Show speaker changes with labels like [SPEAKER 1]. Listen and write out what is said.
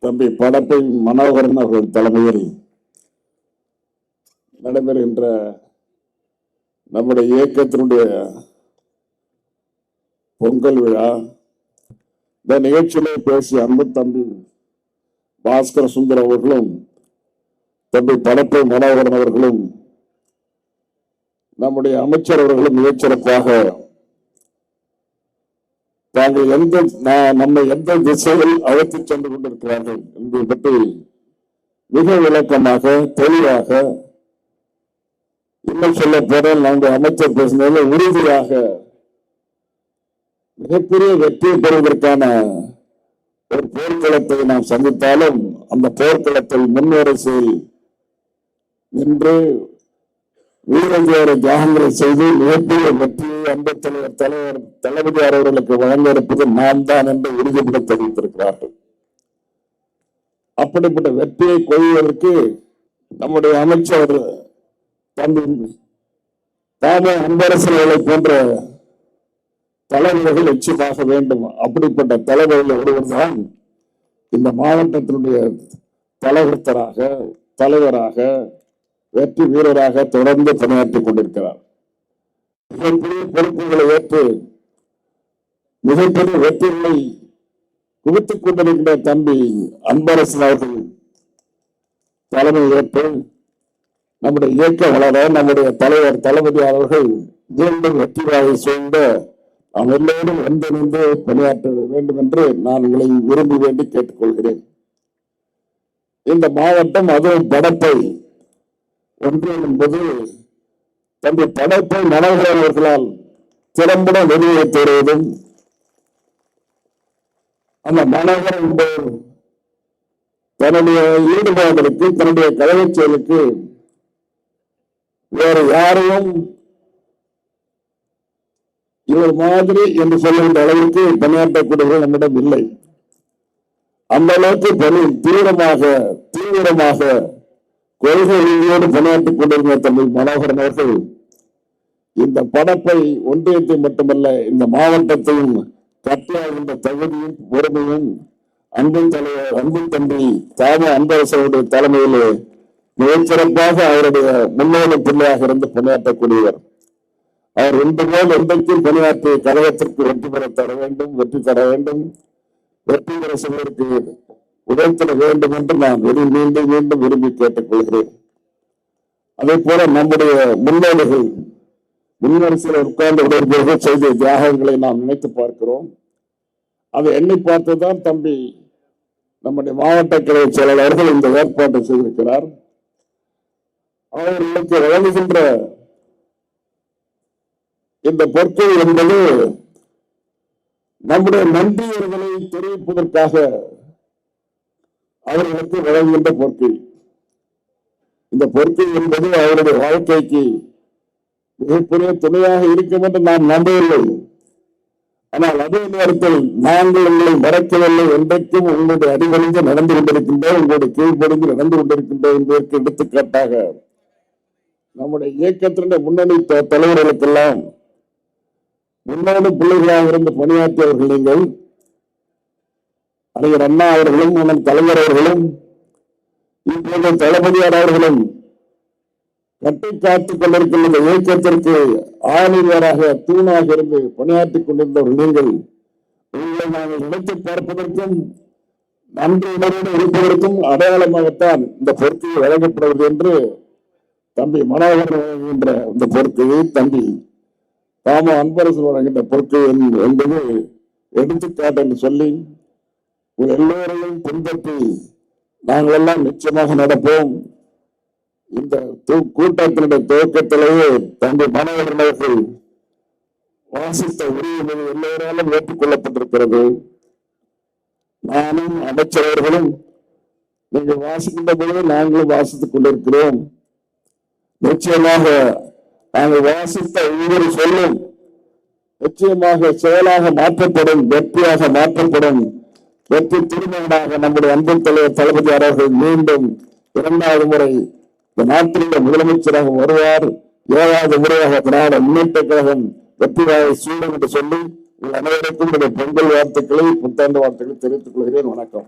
[SPEAKER 1] தம்பி படப்பை மனோகரன் அவர்கள் தலைமையில் நடைபெறுகின்ற நம்முடைய இயக்கத்தினுடைய பொங்கல் விழா. இந்த நிகழ்ச்சியிலே பேசிய அன்பு தம்பி பாஸ்கர சுந்தர் அவர்களும் தம்பி படப்பை மனோகரன் அவர்களும் நம்முடைய அமைச்சர் அவர்களும் மிகச்சிறப்பாக தாங்கள் நம்மை எந்த திசையில் அழைத்து சென்று கொண்டிருக்கிறார்கள் என்பதை பற்றி மிக விளக்கமாக தெளிவாக, இன்னும் சொல்ல போனால் நாங்கள் அமைச்சர் பேசினதில் உறுதியாக மிகப்பெரிய வெற்றியை பெறுவதற்கான ஒரு போர்க்களத்தை நாம் சந்தித்தாலும் அந்த போர்க்களத்தை முன்வரிசையில் நின்று வீரஞ்சோரை தியாகங்களை செய்து மிகப்பெரிய வெற்றியை அன்பு தலைவர் தளபதியார் அவர்களுக்கு வழங்க இருப்பது நாம் தான் என்று உறுதிப்பட தெரிவித்திருக்கிறார்கள். அப்படிப்பட்ட வெற்றியை கொள்வதற்கு நம்முடைய அமைச்சர் தம்பி தாம அன்பரசர்களை போன்ற தலைவர்கள் நிச்சயமாக வேண்டும். அப்படிப்பட்ட தலைவர்கள் ஒருவர்தான் இந்த மாவட்டத்தினுடைய தலைவராக வெற்றி வீரராக தொடர்ந்து பணியாற்றிக் கொண்டிருக்கிறார். மிகப்பெரிய பொறுப்புகளை ஏற்று மிகப்பெரிய வெற்றிகளை குவித்துக் கொண்டிருக்கின்ற தம்பி அன்பரசன் அவர்கள் தலைமை ஏற்று நம்முடைய இயக்கம் வளர நம்முடைய தலைவர் தளபதி அவர்கள் மீண்டும் வெற்றி வாயை சூழ்ந்த நாம் எல்லோரும் ஒன்றிணைந்து பணியாற்ற வேண்டும் என்று நான் உங்களை விரும்பி வேண்டி கேட்டுக்கொள்கிறேன். இந்த மாவட்டம் அதுவும் படப்பை ஒன்று என்பது தம்பி படப்பை மனோகரன் அவர்களால் திறம்பட வெளியேற்றி வருவதும் அந்த மனோகரன் என்பவர் தன்னுடைய ஈடுபாடுகளுக்கு தன்னுடைய கழக செயலுக்கு வேறு யாரையும் இவர் மாதிரி என்று சொல்லுகின்ற அளவிற்கு பணியாற்றக்கூடியவர்கள் நம்மிடம் இல்லை. அந்த அளவுக்கு பணி தீவிரமாக கொள்கை ரீதியோடு பணியாற்றிக் கொண்டிருந்த தம்பி மனோகரன் அவர்கள் இந்த படப்பை ஒன்றியத்தை மட்டுமல்ல இந்த மாவட்டத்தையும் கட்டியாகின்ற தகுதியும் பொறுமையும் அன்பு தம்பி தாம அன்பரசருடைய தலைமையிலே மிகச்சிறப்பாக அவருடைய முன்னோடி பிள்ளையாக இருந்து பணியாற்றக்கூடியவர். அவர் இன்று போல் என்றைக்கும் பணியாற்றி கழகத்திற்கு வெற்றி தர வேண்டும், வெற்றி பெற சொல்வதற்கு உழைத்திட வேண்டும் என்று நான் மீண்டும் விரும்பி கேட்டுக் கொள்கிறேன். அதே போல நம்முடைய முன்னோடிகள் முன்வரிசையில் உட்கார்ந்து உடற்போக செய்த தியாகங்களை நாம் நினைத்து பார்க்கிறோம். அதை எண்ணி பார்த்துதான் தம்பி நம்முடைய மாவட்ட கிளை செயலாளர்கள் இந்த ஏற்பாட்டை செய்திருக்கிறார். அவர்களுக்கு வழங்குகின்ற இந்த பொற்கொடை என்பது நம்முடைய நன்றியர்களை தெரிவிப்பதற்காக அவர்களுக்கு வழங்குகின்ற பொற்கை. இந்த பொற்கை என்பது அவருடைய வாழ்க்கைக்கு மிகப்பெரிய துணையாக இருக்கும் என்று நான் நம்பவில்லை. ஆனால் அதே நேரத்தில் நாங்கள் உங்களை மறக்கவில்லை, என்றைக்கும் உங்களுடைய அடிவழிந்து நடந்து கொண்டிருக்கின்றோம், உங்களுடைய கீழ்ப்படிந்து நடந்து கொண்டிருக்கின்றோம் என்பதற்கு எடுத்துக்காட்டாக நம்முடைய இயக்கத்தினுடைய முன்னணி தலைவர்களுக்கெல்லாம் முன்னோடி பிள்ளைகளாக இருந்து பணியாற்றியவர்கள் நீங்கள். அறிஞர் அண்ணா அவர்களும் அண்ணன் தலைவர் அவர்களும் இப்போது தளபதியார் அவர்களும் கட்டி காத்துக் கொண்டிருக்கின்ற இயக்கத்திற்கு ஆளுநராக தூணாக இருந்து பணியாற்றிக் கொண்டிருந்தவர்கள் நீங்கள். உங்களை நாங்கள் நினைத்து பார்ப்பதற்கும் நன்றி உணர்வோடு இருப்பதற்கும் அடையாளமாகத்தான் இந்த பொறுப்பை வழங்கப்படுவது என்று தம்பி மனோகரன் வழங்குகின்ற இந்த பொறுப்பையை தம்பி தாம அன்பரசன் வழங்குகின்ற பொறுப்பை என்பது எடுத்துக்காட்டு என்று சொல்லி எல்லோரையும் பின்பற்றி நாங்கள் எல்லாம் நிச்சயமாக நடப்போம். இந்த கூட்டத்தினுடைய துவக்கத்திலேயே தம்பி மனோகரன் அவர்கள் வாசித்த உரிமை எல்லோராலும் ஏற்றுக்கொள்ளப்பட்டிருக்கிறது. நானும் அமைச்சரவர்களும் நீங்கள் வாசிக்கின்ற பொழுது நாங்களும் வாசித்துக் கொண்டிருக்கிறோம். நிச்சயமாக நாங்கள் வாசித்த ஒவ்வொரு சொல்லும் நிச்சயமாக செயலாக மாற்றப்படும், வெற்றியாக மாற்றப்படும். வெற்றி திருமணமாக நம்முடைய அன்பு தலைவர் தளபதியார் அவர்கள் மீண்டும் 2வது முறை இந்த நாட்டிலுள்ள முதலமைச்சராக வருவார். 7வது முறையாக திராவிட முன்னேற்ற கழகம் வெற்றி வாயை சூடும் என்று சொல்லி உங்கள் அனைவருக்கும் பொங்கல் வாழ்த்துக்களை, புத்தாண்டு வாழ்த்துக்களை தெரிவித்துக் கொள்கிறேன். வணக்கம்.